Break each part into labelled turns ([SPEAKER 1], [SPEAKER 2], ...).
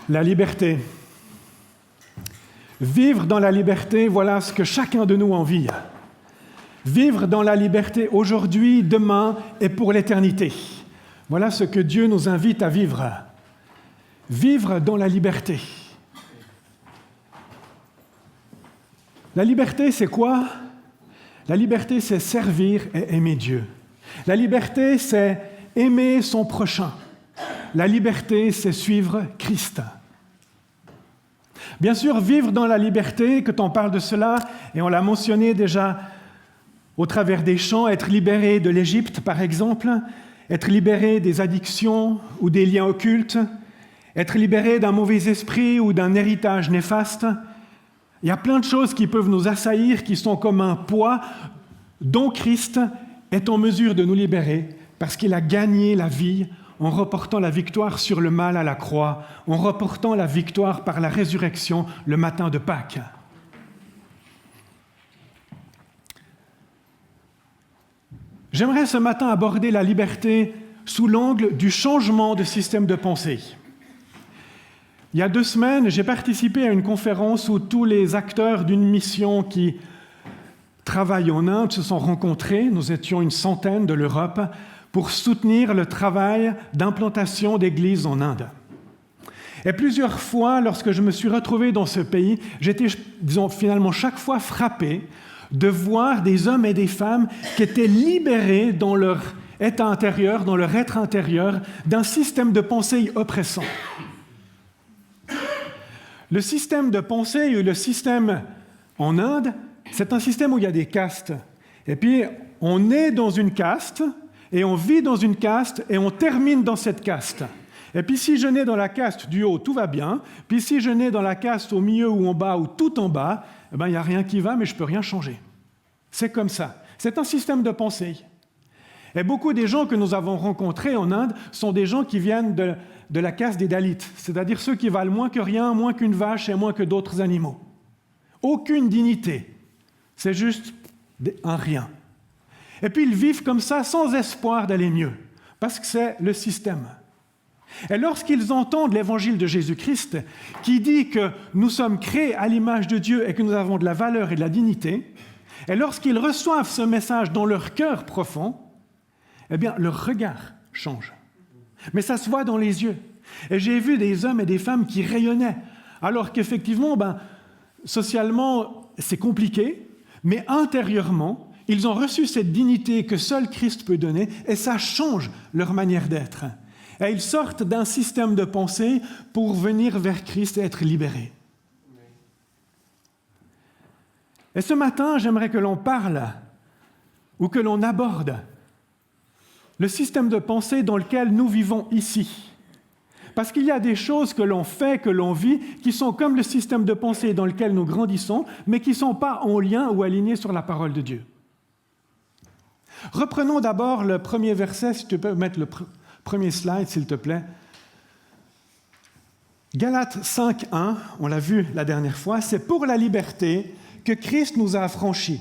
[SPEAKER 1] La liberté. Vivre dans la liberté, voilà ce que chacun de nous envie. Vivre dans la liberté aujourd'hui, demain et pour l'éternité. Voilà ce que Dieu nous invite à vivre. Vivre dans la liberté. La liberté, c'est quoi? La liberté, c'est servir et aimer Dieu. La liberté, c'est aimer son prochain. La liberté, c'est suivre Christ. Bien sûr, vivre dans la liberté, quand on parle de cela, et on l'a mentionné déjà au travers des chants, être libéré de l'Égypte, par exemple, être libéré des addictions ou des liens occultes, être libéré d'un mauvais esprit ou d'un héritage néfaste. Il y a plein de choses qui peuvent nous assaillir, qui sont comme un poids dont Christ est en mesure de nous libérer parce qu'il a gagné la vie en reportant la victoire sur le mal à la croix, en reportant la victoire par la résurrection le matin de Pâques. J'aimerais ce matin aborder la liberté sous l'angle du changement de système de pensée. Il y a 2 semaines, j'ai participé à une conférence où tous les acteurs d'une mission qui travaillent en Inde se sont rencontrés. Nous étions une centaine de l'Europe pour soutenir le travail d'implantation d'églises en Inde. Et plusieurs fois, lorsque je me suis retrouvé dans ce pays, j'étais, finalement chaque fois frappé de voir des hommes et des femmes qui étaient libérés dans leur état intérieur, dans leur être intérieur, d'un système de pensée oppressant. Le système de pensée ou le système en Inde, c'est un système où il y a des castes. Et puis, on est dans une caste, et on vit dans une caste, et on termine dans cette caste. Et puis si je nais dans la caste du haut, tout va bien. Puis si je nais dans la caste au milieu ou en bas, ou tout en bas, eh bien, il n'y a rien qui va, mais je ne peux rien changer. C'est comme ça. C'est un système de pensée. Et beaucoup des gens que nous avons rencontrés en Inde sont des gens qui viennent de la caste des Dalits, c'est-à-dire ceux qui valent moins que rien, moins qu'une vache et moins que d'autres animaux. Aucune dignité. C'est juste un rien. Et puis ils vivent comme ça sans espoir d'aller mieux, parce que c'est le système. Et lorsqu'ils entendent l'évangile de Jésus-Christ, qui dit que nous sommes créés à l'image de Dieu et que nous avons de la valeur et de la dignité, et lorsqu'ils reçoivent ce message dans leur cœur profond, eh bien, leur regard change. Mais ça se voit dans les yeux. Et j'ai vu des hommes et des femmes qui rayonnaient, alors qu'effectivement, socialement, c'est compliqué, mais intérieurement, ils ont reçu cette dignité que seul Christ peut donner, et ça change leur manière d'être. Et ils sortent d'un système de pensée pour venir vers Christ et être libérés. Et ce matin, j'aimerais que l'on parle, ou que l'on aborde, le système de pensée dans lequel nous vivons ici. Parce qu'il y a des choses que l'on fait, que l'on vit, qui sont comme le système de pensée dans lequel nous grandissons, mais qui ne sont pas en lien ou alignés sur la parole de Dieu. Reprenons d'abord le premier verset, si tu peux mettre le premier slide, s'il te plaît. Galates 5.1, on l'a vu la dernière fois, c'est pour la liberté que Christ nous a affranchis.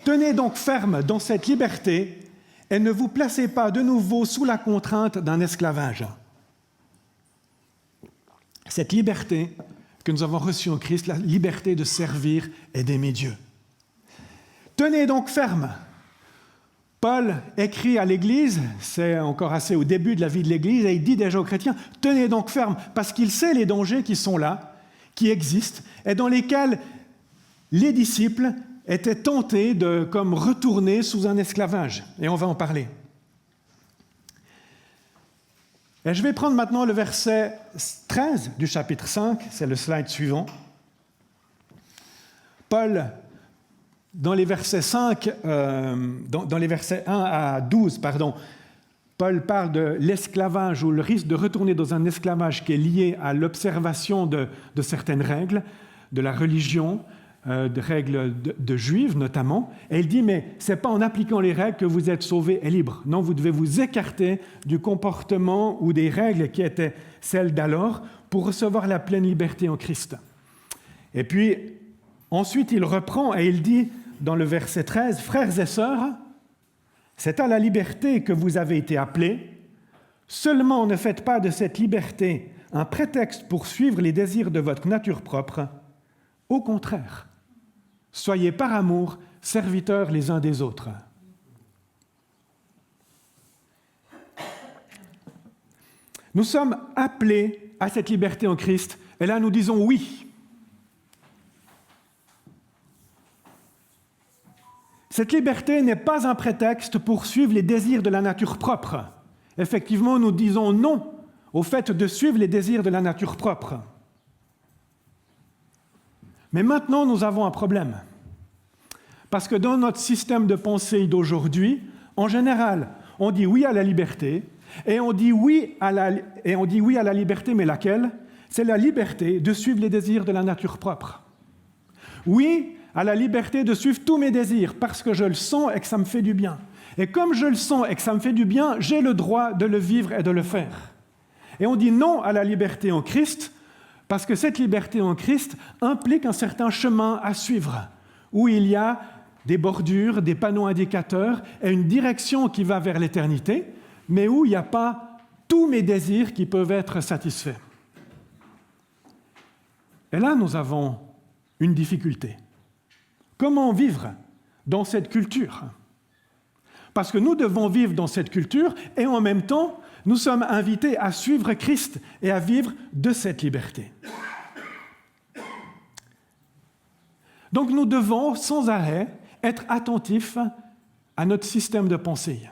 [SPEAKER 1] Tenez donc ferme dans cette liberté et ne vous placez pas de nouveau sous la contrainte d'un esclavage. Cette liberté que nous avons reçue en Christ, la liberté de servir et d'aimer Dieu. Tenez donc ferme. Paul écrit à l'Église, c'est encore assez au début de la vie de l'Église, et il dit déjà aux chrétiens, tenez donc ferme, parce qu'il sait les dangers qui sont là, qui existent, et dans lesquels les disciples étaient tentés de comme retourner sous un esclavage. Et on va en parler. Et je vais prendre maintenant le verset 13 du chapitre 5, c'est le slide suivant. Paul, dans les versets 1 à 12, Paul parle de l'esclavage ou le risque de retourner dans un esclavage qui est lié à l'observation de certaines règles, de la religion, de règles de juifs notamment. Et il dit, mais ce n'est pas en appliquant les règles que vous êtes sauvés et libres. Non, vous devez vous écarter du comportement ou des règles qui étaient celles d'alors pour recevoir la pleine liberté en Christ. Et puis, ensuite, il reprend et il dit, dans le verset 13, « Frères et sœurs, C'est à la liberté que vous avez été appelés. Seulement ne faites pas de cette liberté un prétexte pour suivre les désirs de votre nature propre. Au contraire, soyez par amour serviteurs les uns des autres. Nous sommes appelés à cette liberté en Christ, et là nous disons oui. Cette liberté n'est pas un prétexte pour suivre les désirs de la nature propre. Effectivement, nous disons non au fait de suivre les désirs de la nature propre. Mais maintenant, nous avons un problème. Parce que dans notre système de pensée d'aujourd'hui, en général, on dit oui à la liberté, et on dit oui à la liberté, mais laquelle? C'est la liberté de suivre les désirs de la nature propre. Oui à la liberté de suivre tous mes désirs, parce que je le sens et que ça me fait du bien. Et comme je le sens et que ça me fait du bien, j'ai le droit de le vivre et de le faire. Et on dit non à la liberté en Christ, parce que cette liberté en Christ implique un certain chemin à suivre, où il y a des bordures, des panneaux indicateurs et une direction qui va vers l'éternité, mais où il n'y a pas tous mes désirs qui peuvent être satisfaits. Et là, nous avons une difficulté. Comment vivre dans cette culture? Parce que nous devons vivre dans cette culture et en même temps, nous sommes invités à suivre Christ et à vivre de cette liberté. Donc nous devons sans arrêt être attentifs à notre système de pensée.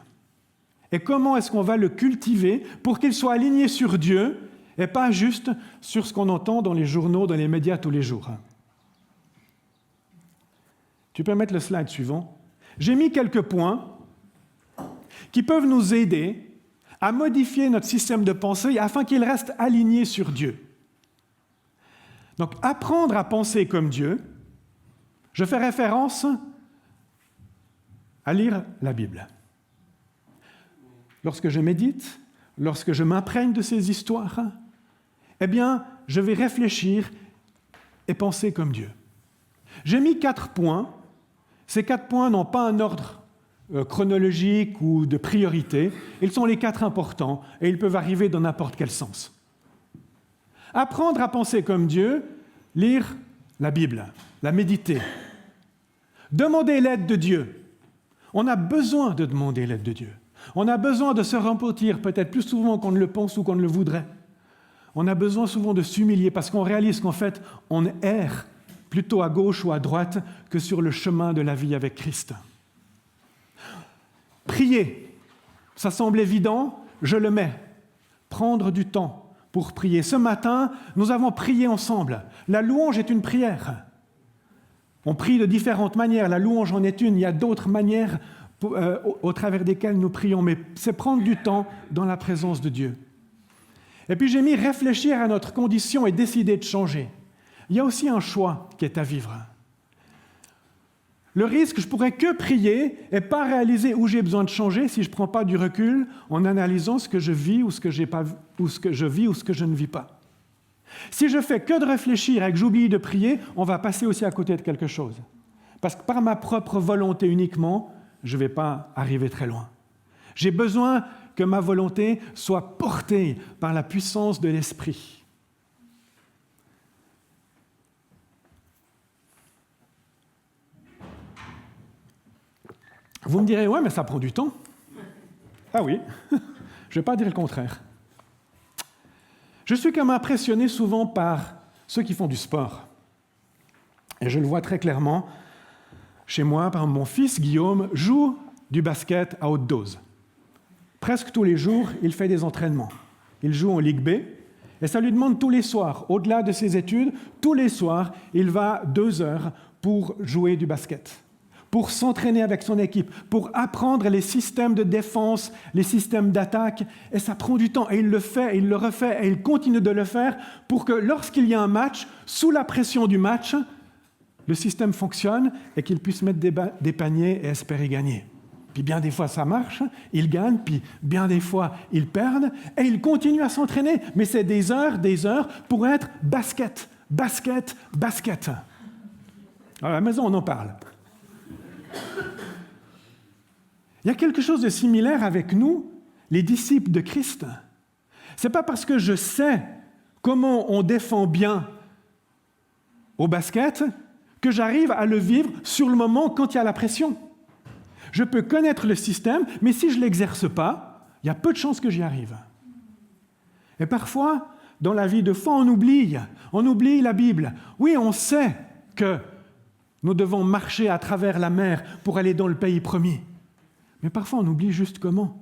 [SPEAKER 1] Et comment est-ce qu'on va le cultiver pour qu'il soit aligné sur Dieu et pas juste sur ce qu'on entend dans les journaux, dans les médias tous les jours. Tu peux mettre le slide suivant. J'ai mis quelques points qui peuvent nous aider à modifier notre système de pensée afin qu'il reste aligné sur Dieu. Donc, apprendre à penser comme Dieu, je fais référence à lire la Bible. Lorsque je médite, lorsque je m'imprègne de ces histoires, eh bien, je vais réfléchir et penser comme Dieu. J'ai mis 4 points. Ces 4 points n'ont pas un ordre chronologique ou de priorité. Ils sont les 4 importants et ils peuvent arriver dans n'importe quel sens. Apprendre à penser comme Dieu, lire la Bible, la méditer. Demander l'aide de Dieu. On a besoin de demander l'aide de Dieu. On a besoin de se repentir peut-être plus souvent qu'on ne le pense ou qu'on ne le voudrait. On a besoin souvent de s'humilier parce qu'on réalise qu'en fait, on erre plutôt à gauche ou à droite que sur le chemin de la vie avec Christ. Prier, ça semble évident, je le mets. Prendre du temps pour prier. Ce matin, nous avons prié ensemble. La louange est une prière. On prie de différentes manières, la louange en est une, il y a d'autres manières au travers desquelles nous prions, mais c'est prendre du temps dans la présence de Dieu. Et puis j'ai mis réfléchir à notre condition et décider de changer. Il y a aussi un choix qui est à vivre. Le risque, je pourrais que prier et pas réaliser où j'ai besoin de changer si je ne prends pas du recul en analysant ce que je vis ou ce que je ne vis pas. Si je fais que de réfléchir et que j'oublie de prier, on va passer aussi à côté de quelque chose. Parce que par ma propre volonté uniquement, je ne vais pas arriver très loin. J'ai besoin que ma volonté soit portée par la puissance de l'Esprit. Vous me direz, ouais, mais ça prend du temps. Ah oui, je ne vais pas dire le contraire. Je suis comme impressionné souvent par ceux qui font du sport. Et je le vois très clairement. Chez moi, par exemple, mon fils, Guillaume, joue du basket à haute dose. Presque tous les jours, il fait des entraînements. Il joue en Ligue B, et ça lui demande tous les soirs, au-delà de ses études, tous les soirs, il va 2 heures pour jouer du basket, pour s'entraîner avec son équipe, pour apprendre les systèmes de défense, les systèmes d'attaque, et ça prend du temps, et il le fait, et il le refait, et il continue de le faire pour que lorsqu'il y a un match, sous la pression du match, le système fonctionne et qu'il puisse mettre des paniers et espérer gagner. Puis bien des fois ça marche, ils gagnent, puis bien des fois ils perdent, et ils continuent à s'entraîner. Mais c'est des heures pour être basket. À la maison, on en parle. Il y a quelque chose de similaire avec nous, les disciples de Christ. Ce n'est pas parce que je sais comment on défend bien au basket que j'arrive à le vivre sur le moment quand il y a la pression. Je peux connaître le système, mais si je ne l'exerce pas, il y a peu de chances que j'y arrive. Et parfois, dans la vie de foi, on oublie la Bible. Oui, on sait que nous devons marcher à travers la mer pour aller dans le pays promis. Mais parfois, on oublie juste comment.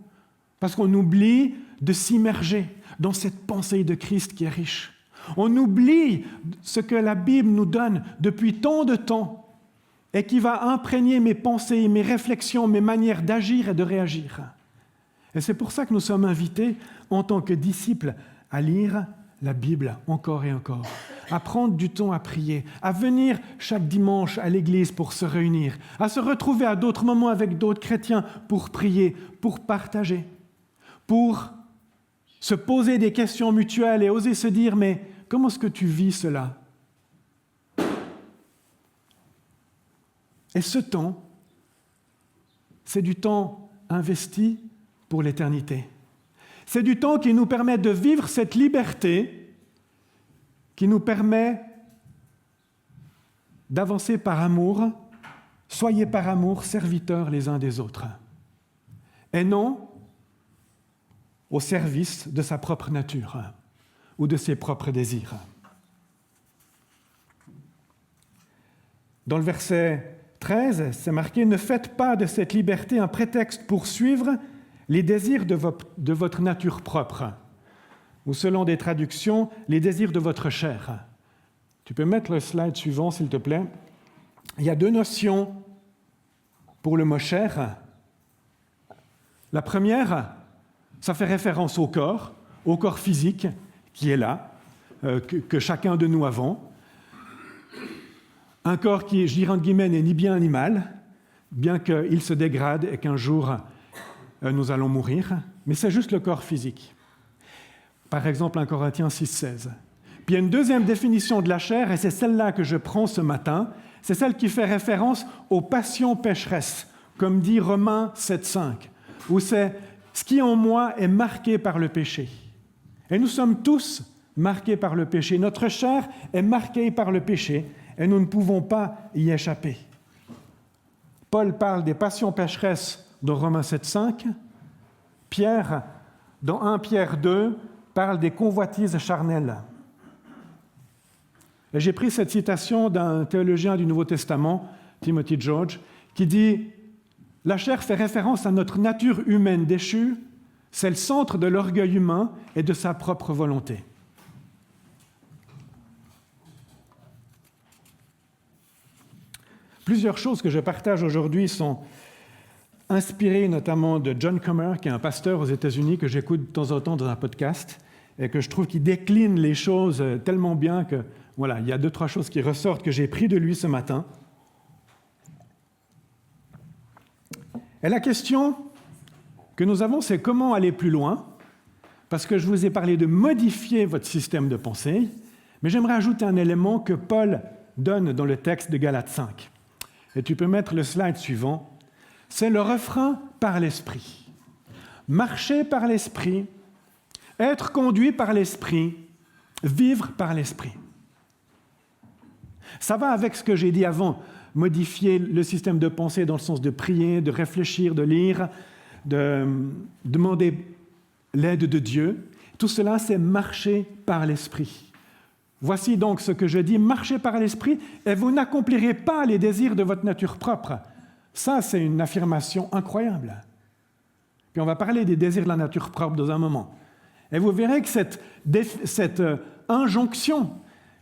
[SPEAKER 1] Parce qu'on oublie de s'immerger dans cette pensée de Christ qui est riche. On oublie ce que la Bible nous donne depuis tant de temps et qui va imprégner mes pensées, mes réflexions, mes manières d'agir et de réagir. Et c'est pour ça que nous sommes invités, en tant que disciples, à lire la Bible encore et encore, à prendre du temps à prier, à venir chaque dimanche à l'église pour se réunir, à se retrouver à d'autres moments avec d'autres chrétiens pour prier, pour partager, pour se poser des questions mutuelles et oser se dire « mais comment est-ce que tu vis cela ?» Et ce temps, c'est du temps investi pour l'éternité. C'est du temps qui nous permet de vivre cette liberté, qui nous permet d'avancer par amour. Soyez par amour serviteurs les uns des autres, et non au service de sa propre nature ou de ses propres désirs. Dans le verset 13, c'est marqué « Ne faites pas de cette liberté un prétexte pour suivre les désirs de votre nature propre » ou selon des traductions, « les désirs de votre chair ». Tu peux mettre le slide suivant, s'il te plaît. Il y a deux notions pour le mot « chair ». La première, ça fait référence au corps physique qui est là, que chacun de nous avons. Un corps qui, je dirais entre guillemets, n'est ni bien ni mal, bien qu'il se dégrade et qu'un jour nous allons mourir, mais c'est juste le corps physique. Par exemple, 1 Corinthiens 6,16. Puis il y a une deuxième définition de la chair, et c'est celle-là que je prends ce matin, c'est celle qui fait référence aux passions pécheresses, comme dit Romains 7,5, où c'est ce qui en moi est marqué par le péché. Et nous sommes tous marqués par le péché. Notre chair est marquée par le péché, et nous ne pouvons pas y échapper. Paul parle des passions pécheresses dans Romains 7,5. Pierre, dans 1 Pierre 2, parle des convoitises charnelles. Et j'ai pris cette citation d'un théologien du Nouveau Testament, Timothy George, qui dit « La chair fait référence à notre nature humaine déchue, c'est le centre de l'orgueil humain et de sa propre volonté. » Plusieurs choses que je partage aujourd'hui sont inspirées notamment de John Comer, qui est un pasteur aux États-Unis que j'écoute de temps en temps dans un podcast et que je trouve qu'il décline les choses tellement bien que, voilà, il y a 2-3 choses qui ressortent que j'ai pris de lui ce matin. Et la question que nous avons, c'est comment aller plus loin, parce que je vous ai parlé de modifier votre système de pensée, mais j'aimerais ajouter un élément que Paul donne dans le texte de Galates 5. Et tu peux mettre le slide suivant. C'est le refrain par l'Esprit. Marcher par l'Esprit, être conduit par l'Esprit, vivre par l'Esprit. Ça va avec ce que j'ai dit avant, modifier le système de pensée dans le sens de prier, de réfléchir, de lire, de demander l'aide de Dieu. Tout cela, c'est marcher par l'Esprit. Voici donc ce que je dis, marchez par l'Esprit et vous n'accomplirez pas les désirs de votre nature propre. Ça, c'est une affirmation incroyable. Puis on va parler des désirs de la nature propre dans un moment. Et vous verrez que cette injonction,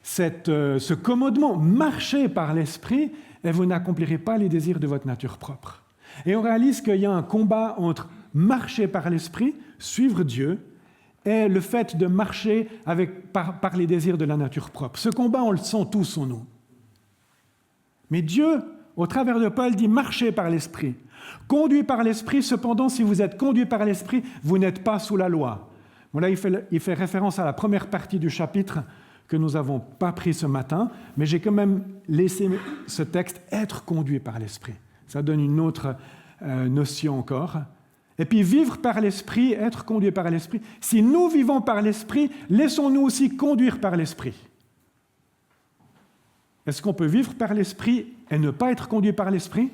[SPEAKER 1] ce commandement, marchez par l'Esprit et vous n'accomplirez pas les désirs de votre nature propre. Et on réalise qu'il y a un combat entre marcher par l'Esprit, suivre Dieu, et le fait de marcher par les désirs de la nature propre. Ce combat, on le sent tous en nous. Mais Dieu, au travers de Paul, dit « marchez par l'Esprit ». Conduit par l'Esprit, cependant, si vous êtes conduit par l'Esprit, vous n'êtes pas sous la loi. Bon, là, il fait référence à la première partie du chapitre que nous n'avons pas pris ce matin, mais j'ai quand même laissé ce texte être conduit par l'Esprit. Ça donne une autre notion encore. Et puis vivre par l'Esprit, être conduit par l'Esprit. Si nous vivons par l'Esprit, laissons-nous aussi conduire par l'Esprit. Est-ce qu'on peut vivre par l'Esprit et ne pas être conduit par l'Esprit?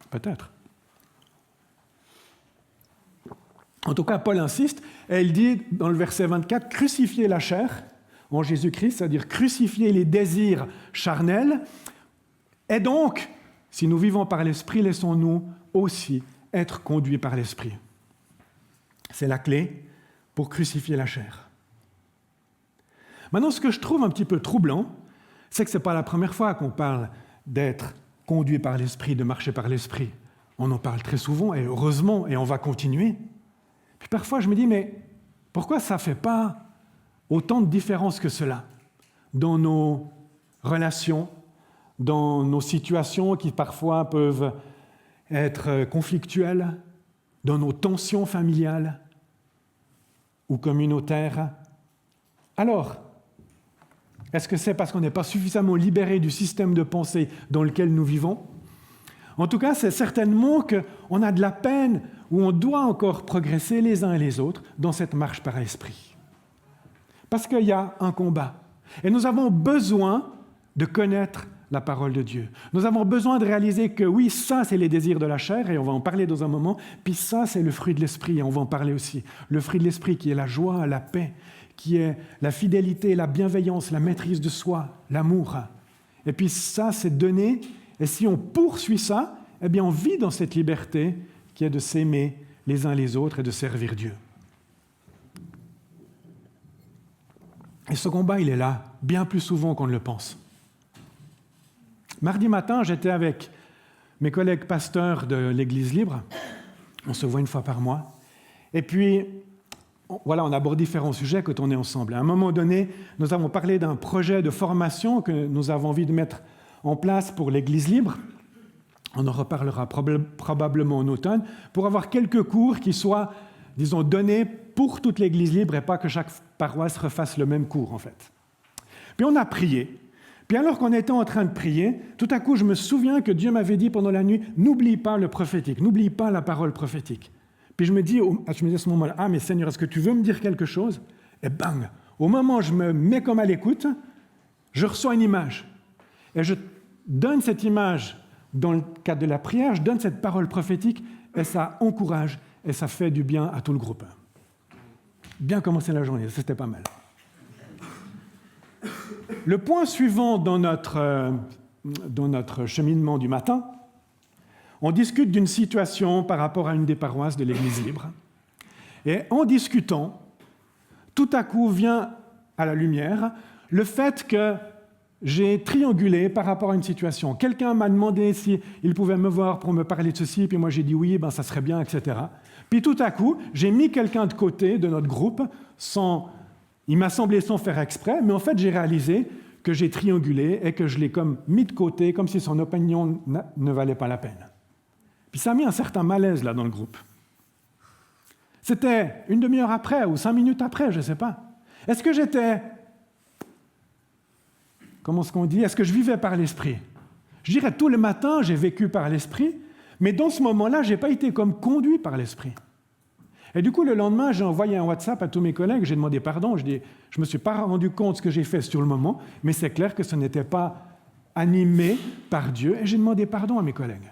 [SPEAKER 1] Peut-être. En tout cas, Paul insiste, et il dit dans le verset 24, « Crucifiez la chair en Jésus-Christ », c'est-à-dire crucifier les désirs charnels. Et donc, si nous vivons par l'Esprit, laissons-nous aussi être conduits par l'Esprit. C'est la clé pour crucifier la chair. Maintenant, ce que je trouve un petit peu troublant, c'est que ce n'est pas la première fois qu'on parle d'être conduit par l'Esprit, de marcher par l'Esprit. On en parle très souvent, et heureusement, et on va continuer. Puis parfois, je me dis, mais pourquoi ça ne fait pas autant de différence que cela dans nos relations, dans nos situations qui parfois peuvent être conflictuelles, dans nos tensions familiales ou communautaires? Alors, est-ce que c'est parce qu'on n'est pas suffisamment libéré du système de pensée dans lequel nous vivons? En tout cas, c'est certainement qu'on a de la peine ou on doit encore progresser les uns et les autres dans cette marche par l'Esprit. Parce qu'il y a un combat. Et nous avons besoin de connaître la parole de Dieu. Nous avons besoin de réaliser que oui, ça, c'est les désirs de la chair, et on va en parler dans un moment, puis ça, c'est le fruit de l'Esprit, et on va en parler aussi. Le fruit de l'Esprit qui est la joie, la paix, qui est la fidélité, la bienveillance, la maîtrise de soi, l'amour. Et puis ça, c'est donné, et si on poursuit ça, eh bien on vit dans cette liberté qui est de s'aimer les uns les autres et de servir Dieu. Et ce combat, il est là, bien plus souvent qu'on ne le pense. Mardi matin, j'étais avec mes collègues pasteurs de l'Église libre. On se voit une fois par mois. Et puis, voilà, on aborde différents sujets quand on est ensemble. À un moment donné, nous avons parlé d'un projet de formation que nous avons envie de mettre en place pour l'Église libre. On en reparlera probablement en automne, pour avoir quelques cours qui soient, disons, donnés pour toute l'Église libre et pas que chaque paroisse refasse le même cours, en fait. Puis on a prié. Puis alors qu'on était en train de prier, tout à coup, je me souviens que Dieu m'avait dit pendant la nuit, « N'oublie pas le prophétique, n'oublie pas la parole prophétique. » Puis je me dis à ce moment-là, « Ah, mais Seigneur, est-ce que tu veux me dire quelque chose ?» Et bang! Au moment où je me mets comme à l'écoute, je reçois une image. Et je donne cette image dans le cadre de la prière, je donne cette parole prophétique, et ça encourage, et ça fait du bien à tout le groupe. Bien commencer la journée, c'était pas mal. Le point suivant dans notre cheminement du matin, on discute d'une situation par rapport à une des paroisses de l'Église libre. Et en discutant, tout à coup vient à la lumière le fait que j'ai triangulé par rapport à une situation. Quelqu'un m'a demandé s'il pouvait me voir pour me parler de ceci, puis moi j'ai dit oui, ça serait bien, etc. Puis tout à coup, j'ai mis quelqu'un de côté de notre groupe, il m'a semblé sans faire exprès, mais en fait j'ai réalisé que j'ai triangulé et que je l'ai comme mis de côté, comme si son opinion ne valait pas la peine. Puis ça a mis un certain malaise là dans le groupe. C'était une demi-heure après ou 5 minutes après, je ne sais pas. Est-ce que j'étais... Comment est-ce qu'on dit? Est-ce que je vivais par l'Esprit? Je dirais tout le matin, j'ai vécu par l'Esprit, mais dans ce moment-là, je n'ai pas été comme conduit par l'Esprit. Et du coup, le lendemain, j'ai envoyé un WhatsApp à tous mes collègues, j'ai demandé pardon, je ne me suis pas rendu compte de ce que j'ai fait sur le moment, mais c'est clair que ce n'était pas animé par Dieu, et j'ai demandé pardon à mes collègues.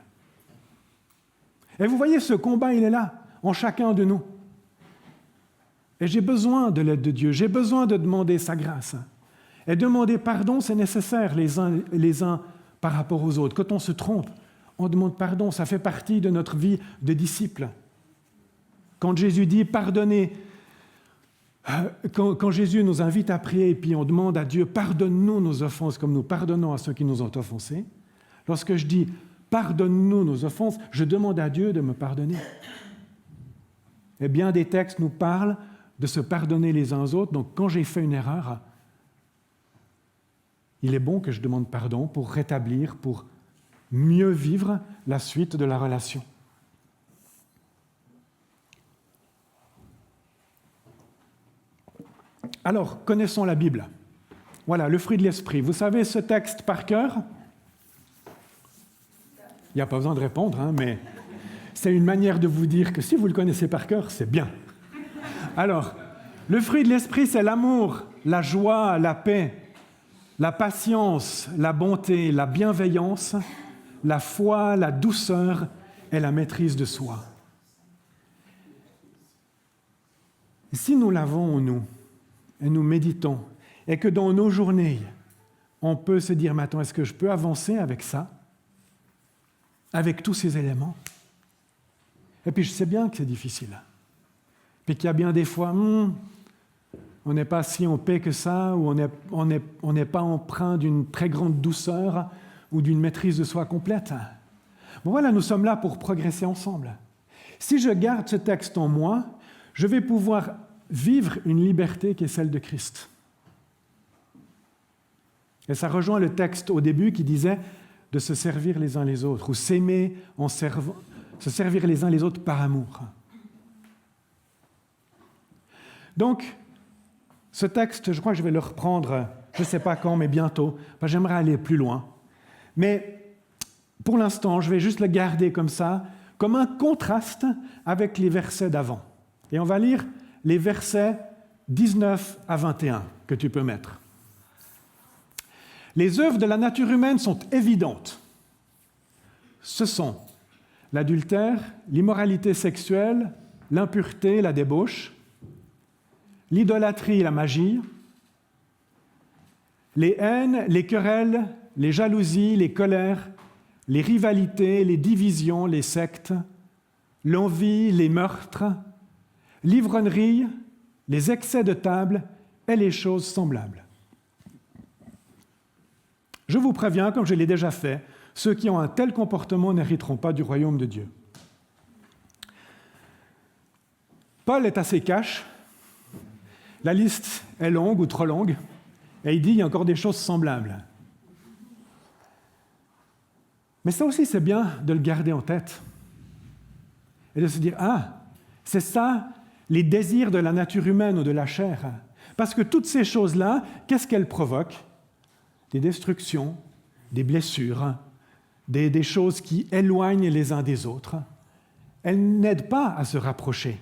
[SPEAKER 1] Et vous voyez, ce combat, il est là, en chacun de nous. Et j'ai besoin de l'aide de Dieu, j'ai besoin de demander sa grâce. Et demander pardon, c'est nécessaire les uns par rapport aux autres. Quand on se trompe, on demande pardon, ça fait partie de notre vie de disciple. Quand Jésus dit pardonnez, quand Jésus nous invite à prier et puis on demande à Dieu pardonne-nous nos offenses comme nous pardonnons à ceux qui nous ont offensés, lorsque je dis pardonne-nous nos offenses, je demande à Dieu de me pardonner. Et bien des textes nous parlent de se pardonner les uns aux autres, donc quand j'ai fait une erreur, il est bon que je demande pardon pour rétablir, pour mieux vivre la suite de la relation. Alors, connaissons la Bible. Voilà, le fruit de l'esprit. Vous savez ce texte par cœur? Il n'y a pas besoin de répondre, hein, mais c'est une manière de vous dire que si vous le connaissez par cœur, c'est bien. Alors, le fruit de l'esprit, c'est l'amour, la joie, la paix, la patience, la bonté, la bienveillance, la foi, la douceur et la maîtrise de soi. Si nous l'avons en nous, et nous méditons, et que dans nos journées, on peut se dire, mais attends, est-ce que je peux avancer avec ça, avec tous ces éléments? Et puis je sais bien que c'est difficile. Puis qu'il y a bien des fois, on n'est pas si en paix que ça, ou on n'est pas empreint d'une très grande douceur ou d'une maîtrise de soi complète. Bon voilà, nous sommes là pour progresser ensemble. Si je garde ce texte en moi, je vais pouvoir vivre une liberté qui est celle de Christ. Et ça rejoint le texte au début qui disait de se servir les uns les autres, ou s'aimer en servant, se servir les uns les autres par amour. Donc, ce texte, je crois que je vais le reprendre, je ne sais pas quand, mais bientôt. J'aimerais aller plus loin. Mais pour l'instant, je vais juste le garder comme ça, comme un contraste avec les versets d'avant. Et on va lire les versets 19 à 21 que tu peux mettre. Les œuvres de la nature humaine sont évidentes. Ce sont l'adultère, l'immoralité sexuelle, l'impureté, la débauche, l'idolâtrie, la magie, les haines, les querelles, les jalousies, les colères, les rivalités, les divisions, les sectes, l'envie, les meurtres, l'ivrognerie, les excès de table et les choses semblables. Je vous préviens, comme je l'ai déjà fait, ceux qui ont un tel comportement n'hériteront pas du royaume de Dieu. Paul est assez cash. La liste est longue ou trop longue, et il dit qu'il y a encore des choses semblables. Mais ça aussi, c'est bien de le garder en tête et de se dire, c'est ça, les désirs de la nature humaine ou de la chair. Parce que toutes ces choses-là, qu'est-ce qu'elles provoquent? Des destructions, des blessures, des choses qui éloignent les uns des autres. Elles n'aident pas à se rapprocher,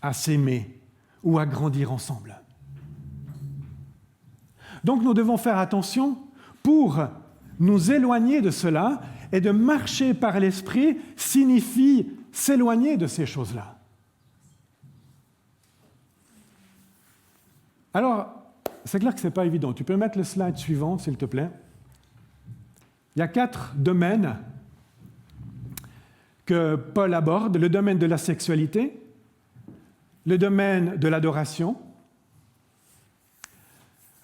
[SPEAKER 1] à s'aimer ou à grandir ensemble. Donc nous devons faire attention pour nous éloigner de cela, et de marcher par l'esprit signifie s'éloigner de ces choses-là. Alors, c'est clair que ce n'est pas évident. Tu peux mettre le slide suivant, s'il te plaît. Il y a 4 domaines que Paul aborde. Le domaine de la sexualité, le domaine de l'adoration,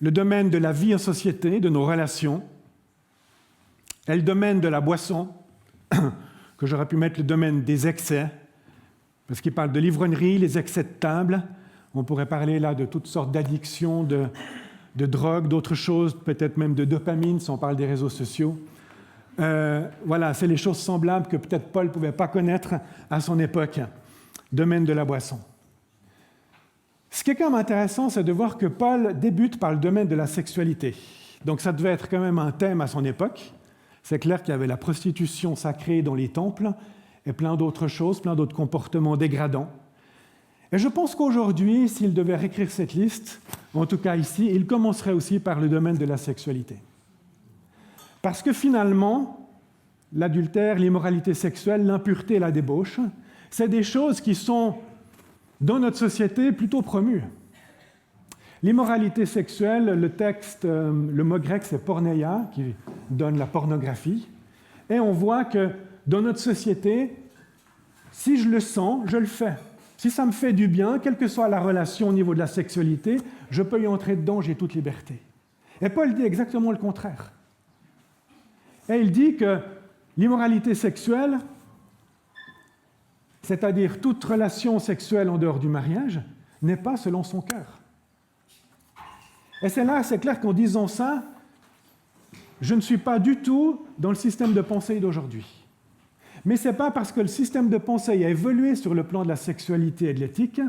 [SPEAKER 1] le domaine de la vie en société, de nos relations, et le domaine de la boisson, que j'aurais pu mettre le domaine des excès, parce qu'il parle de l'ivrognerie, les excès de table. On pourrait parler là de toutes sortes d'addictions, de drogues, d'autres choses, peut-être même de dopamine, si on parle des réseaux sociaux. Voilà, c'est les choses semblables que peut-être Paul ne pouvait pas connaître à son époque. Domaine de la boisson. Ce qui est quand même intéressant, c'est de voir que Paul débute par le domaine de la sexualité. Donc ça devait être quand même un thème à son époque. C'est clair qu'il y avait la prostitution sacrée dans les temples et plein d'autres choses, plein d'autres comportements dégradants. Et je pense qu'aujourd'hui, s'il devait réécrire cette liste, en tout cas ici, il commencerait aussi par le domaine de la sexualité. Parce que finalement, l'adultère, l'immoralité sexuelle, l'impureté et la débauche, c'est des choses qui sont, dans notre société, plutôt promues. L'immoralité sexuelle, le texte, le mot grec, c'est porneia, qui donne la pornographie. Et on voit que dans notre société, si je le sens, je le fais. Si ça me fait du bien, quelle que soit la relation au niveau de la sexualité, je peux y entrer dedans, j'ai toute liberté. Et Paul dit exactement le contraire. Et il dit que l'immoralité sexuelle, c'est-à-dire toute relation sexuelle en dehors du mariage, n'est pas selon son cœur. Et c'est là, c'est clair qu'en disant ça, je ne suis pas du tout dans le système de pensée d'aujourd'hui. Mais ce n'est pas parce que le système de pensée a évolué sur le plan de la sexualité et de l'éthique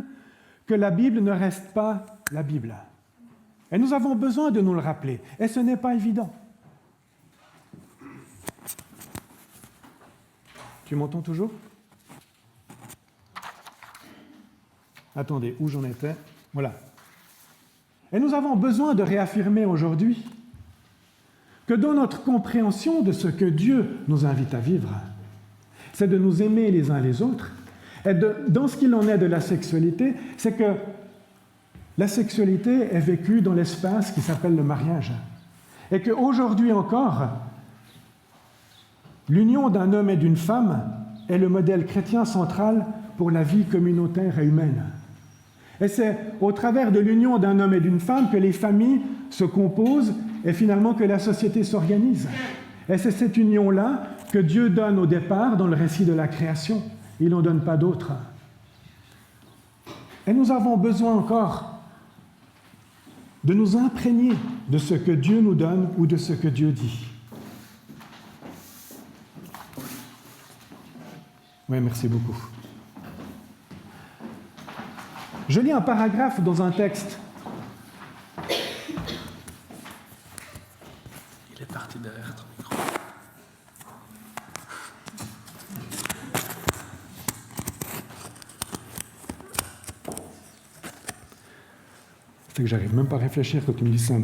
[SPEAKER 1] que la Bible ne reste pas la Bible. Et nous avons besoin de nous le rappeler. Et ce n'est pas évident. Tu m'entends toujours? Attendez, où j'en étais? Voilà. Et nous avons besoin de réaffirmer aujourd'hui que dans notre compréhension de ce que Dieu nous invite à vivre, c'est de nous aimer les uns les autres. Et dans ce qu'il en est de la sexualité, c'est que la sexualité est vécue dans l'espace qui s'appelle le mariage. Et qu'aujourd'hui encore, l'union d'un homme et d'une femme est le modèle chrétien central pour la vie communautaire et humaine. Et c'est au travers de l'union d'un homme et d'une femme que les familles se composent et finalement que la société s'organise. Et c'est cette union-là que Dieu donne au départ dans le récit de la création. Il n'en donne pas d'autre. Et nous avons besoin encore de nous imprégner de ce que Dieu nous donne ou de ce que Dieu dit. Oui, merci beaucoup. Je lis un paragraphe dans un texte.
[SPEAKER 2] Il est parti derrière ton micro.
[SPEAKER 1] C'est que j'arrive même pas à réfléchir quand tu me dis ça.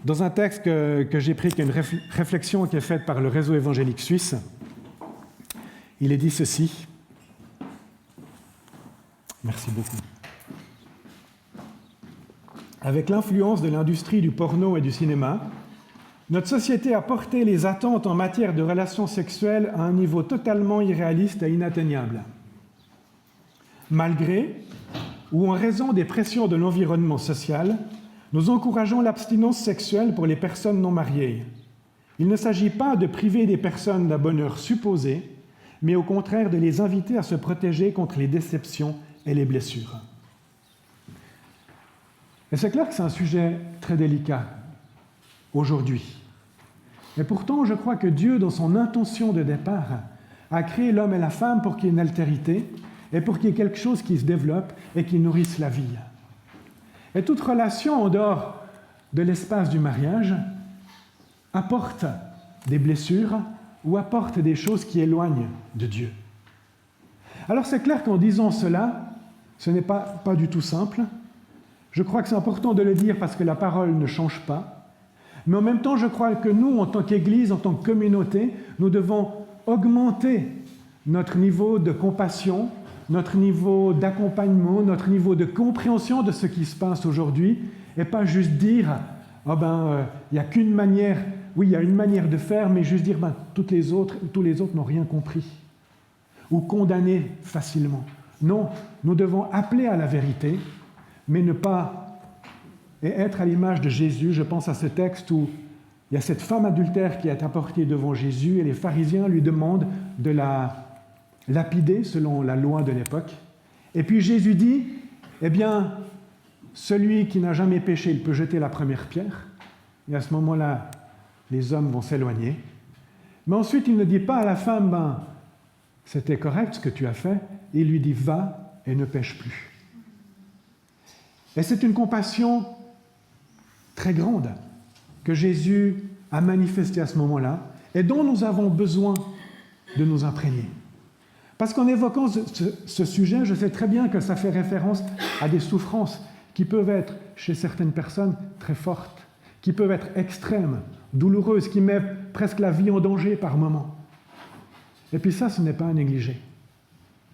[SPEAKER 1] Dans un texte que j'ai pris, qui est une réflexion qui est faite par le réseau évangélique suisse, il est dit ceci. Merci beaucoup. Avec l'influence de l'industrie du porno et du cinéma, notre société a porté les attentes en matière de relations sexuelles à un niveau totalement irréaliste et inatteignable. Malgré ou en raison des pressions de l'environnement social, nous encourageons l'abstinence sexuelle pour les personnes non mariées. Il ne s'agit pas de priver des personnes d'un bonheur supposé, mais au contraire de les inviter à se protéger contre les déceptions et les blessures. Et c'est clair que c'est un sujet très délicat aujourd'hui. Et pourtant, je crois que Dieu, dans son intention de départ, a créé l'homme et la femme pour qu'il y ait une altérité et pour qu'il y ait quelque chose qui se développe et qui nourrisse la vie. Et toute relation en dehors de l'espace du mariage apporte des blessures ou apporte des choses qui éloignent de Dieu. Alors c'est clair qu'en disant cela, ce n'est pas du tout simple. Je crois que c'est important de le dire parce que la parole ne change pas. Mais en même temps, je crois que nous, en tant qu'Église, en tant que communauté, nous devons augmenter notre niveau de compassion, notre niveau d'accompagnement, notre niveau de compréhension de ce qui se passe aujourd'hui, et pas juste dire « il n'y a qu'une manière, oui, il y a une manière de faire, mais juste dire tous les autres n'ont rien compris » ou condamner facilement. Non, nous devons appeler à la vérité, mais ne pas et être à l'image de Jésus. Je pense à ce texte où il y a cette femme adultère qui est apportée devant Jésus et les pharisiens lui demandent de la lapider selon la loi de l'époque. Et puis Jésus dit, celui qui n'a jamais péché, il peut jeter la première pierre. Et à ce moment-là, les hommes vont s'éloigner. Mais ensuite, il ne dit pas à la femme, c'était correct ce que tu as fait. Il lui dit, va et ne pêche plus. Et c'est une compassion très grande que Jésus a manifestée à ce moment-là et dont nous avons besoin de nous imprégner. Parce qu'en évoquant ce sujet, je sais très bien que ça fait référence à des souffrances qui peuvent être, chez certaines personnes, très fortes, qui peuvent être extrêmes, douloureuses, qui mettent presque la vie en danger par moments. Et puis ça, ce n'est pas à négliger.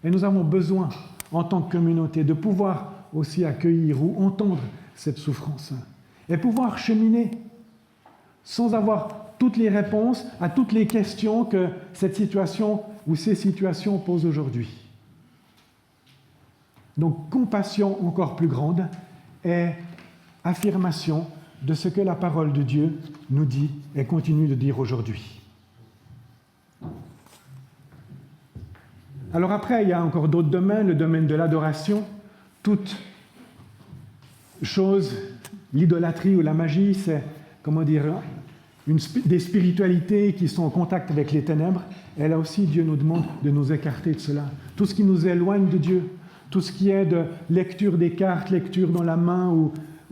[SPEAKER 1] Et nous avons besoin, en tant que communauté, de pouvoir aussi accueillir ou entendre cette souffrance et pouvoir cheminer sans avoir toutes les réponses à toutes les questions que cette situation ou ces situations posent aujourd'hui. Donc, compassion encore plus grande et affirmation de ce que la parole de Dieu nous dit et continue de dire aujourd'hui. Alors après, il y a encore d'autres domaines, le domaine de l'adoration, toute chose, l'idolâtrie ou la magie, c'est, des spiritualités qui sont en contact avec les ténèbres. Et là aussi, Dieu nous demande de nous écarter de cela. Tout ce qui nous éloigne de Dieu, tout ce qui est de lecture des cartes, lecture dans la main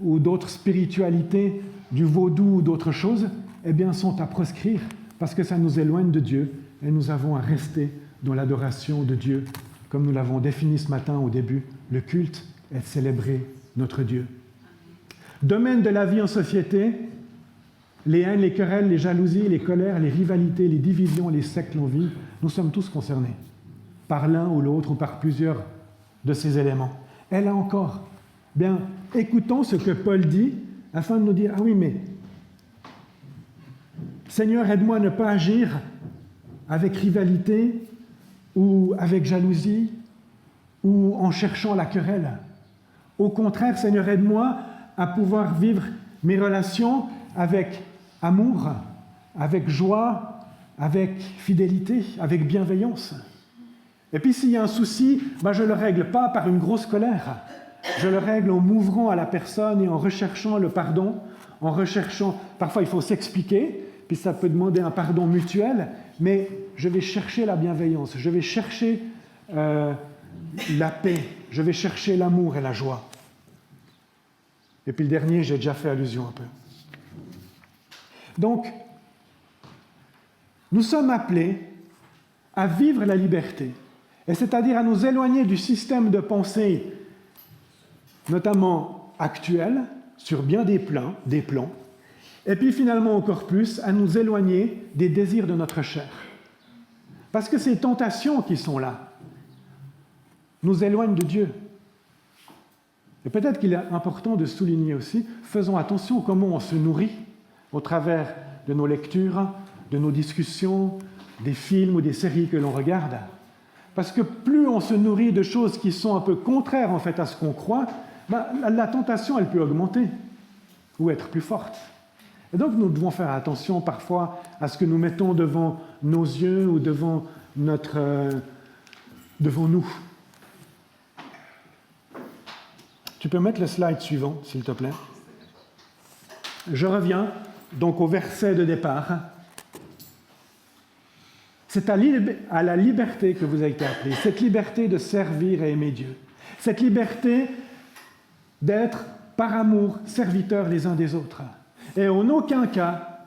[SPEAKER 1] ou d'autres spiritualités, du vaudou ou d'autres choses, eh bien, sont à proscrire parce que ça nous éloigne de Dieu et nous avons à rester dans l'adoration de Dieu. Comme nous l'avons défini ce matin au début, le culte est de célébrer notre Dieu. Domaine de la vie en société, les haines, les querelles, les jalousies, les colères, les rivalités, les divisions, les sectes, l'envie, nous sommes tous concernés par l'un ou l'autre ou par plusieurs de ces éléments. Et là encore, bien, écoutons ce que Paul dit afin de nous dire, ah oui, mais Seigneur, aide-moi à ne pas agir avec rivalité ou avec jalousie ou en cherchant la querelle. Au contraire, Seigneur, aide-moi à pouvoir vivre mes relations avec amour, avec joie, avec fidélité, avec bienveillance. Et puis s'il y a un souci, je ne le règle pas par une grosse colère. Je le règle en m'ouvrant à la personne et en recherchant le pardon, en recherchant... Parfois, il faut s'expliquer, puis ça peut demander un pardon mutuel, mais je vais chercher la bienveillance, je vais chercher la paix, je vais chercher l'amour et la joie. Et puis le dernier, j'ai déjà fait allusion un peu. Donc, nous sommes appelés à vivre la liberté, et c'est-à-dire à nous éloigner du système de pensée, notamment actuel, sur bien des plans, et puis finalement encore plus, à nous éloigner des désirs de notre chair. Parce que ces tentations qui sont là nous éloignent de Dieu. Et peut-être qu'il est important de souligner aussi, faisons attention à comment on se nourrit au travers de nos lectures, de nos discussions, des films ou des séries que l'on regarde. Parce que plus on se nourrit de choses qui sont un peu contraires en fait à ce qu'on croit, la tentation elle peut augmenter ou être plus forte. Et donc nous devons faire attention parfois à ce que nous mettons devant nos yeux ou devant nous. Tu peux mettre le slide suivant, s'il te plaît. Je reviens donc au verset de départ. C'est à la liberté que vous avez été appelés, cette liberté de servir et aimer Dieu, cette liberté d'être par amour serviteurs les uns des autres. Et en aucun cas,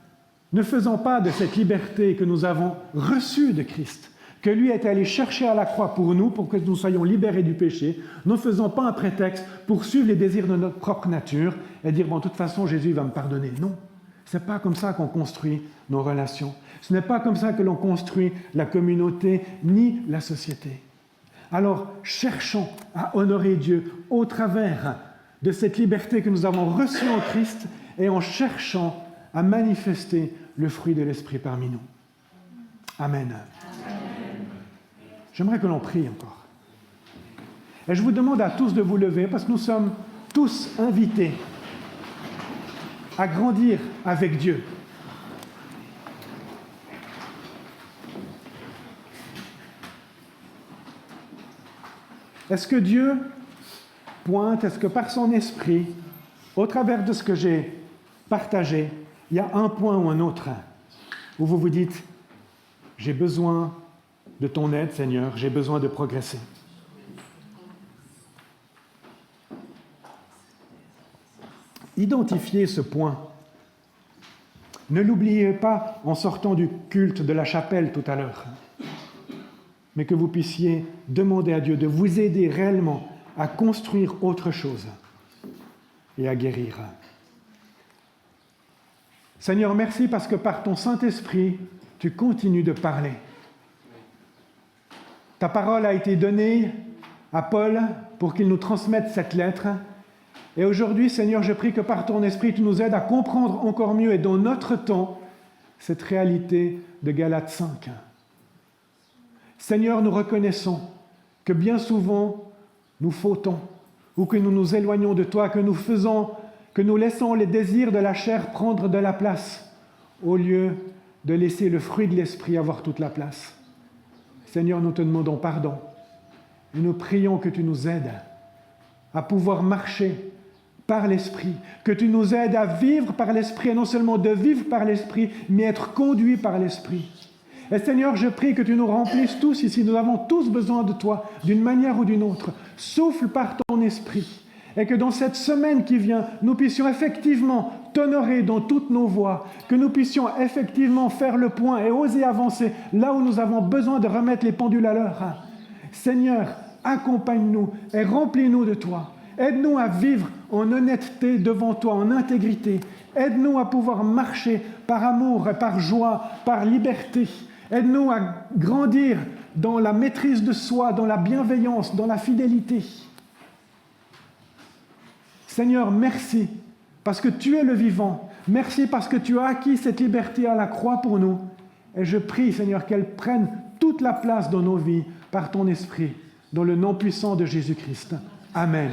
[SPEAKER 1] ne faisons pas de cette liberté que nous avons reçue de Christ, que lui est allé chercher à la croix pour nous, pour que nous soyons libérés du péché, ne faisons pas un prétexte pour suivre les désirs de notre propre nature et dire, de toute façon, Jésus va me pardonner. Non, ce n'est pas comme ça qu'on construit nos relations. Ce n'est pas comme ça que l'on construit la communauté ni la société. Alors, cherchons à honorer Dieu au travers de cette liberté que nous avons reçue en Christ et en cherchant à manifester le fruit de l'Esprit parmi nous. Amen. J'aimerais que l'on prie encore. Et je vous demande à tous de vous lever parce que nous sommes tous invités à grandir avec Dieu. Est-ce que Dieu pointe, est-ce que par son esprit, au travers de ce que j'ai partagé, il y a un point ou un autre où vous vous dites, j'ai besoin de ton aide, Seigneur, j'ai besoin de progresser. Identifiez ce point. Ne l'oubliez pas en sortant du culte de la chapelle tout à l'heure, mais que vous puissiez demander à Dieu de vous aider réellement à construire autre chose et à guérir. Seigneur, merci parce que par ton Saint-Esprit, tu continues de parler. Ta parole a été donnée à Paul pour qu'il nous transmette cette lettre. Et aujourd'hui, Seigneur, je prie que par ton Esprit, tu nous aides à comprendre encore mieux et dans notre temps cette réalité de Galates 5. Seigneur, nous reconnaissons que bien souvent, nous fautons ou que nous nous éloignons de toi, que nous laissons les désirs de la chair prendre de la place au lieu de laisser le fruit de l'Esprit avoir toute la place. Seigneur, nous te demandons pardon et nous prions que tu nous aides à pouvoir marcher par l'Esprit, que tu nous aides à vivre par l'Esprit, et non seulement de vivre par l'Esprit, mais être conduits par l'Esprit. Et Seigneur, je prie que tu nous remplisses tous ici, nous avons tous besoin de toi, d'une manière ou d'une autre. Souffle par ton Esprit Et que dans cette semaine qui vient, nous puissions effectivement t'honorer dans toutes nos voies, que nous puissions effectivement faire le point et oser avancer là où nous avons besoin de remettre les pendules à l'heure. Seigneur, accompagne-nous et remplis-nous de toi. Aide-nous à vivre en honnêteté devant toi, en intégrité. Aide-nous à pouvoir marcher par amour et par joie, par liberté. Aide-nous à grandir dans la maîtrise de soi, dans la bienveillance, dans la fidélité. Seigneur, merci parce que tu es le vivant. Merci parce que tu as acquis cette liberté à la croix pour nous. Et je prie, Seigneur, qu'elle prenne toute la place dans nos vies par ton esprit, dans le nom puissant de Jésus-Christ. Amen.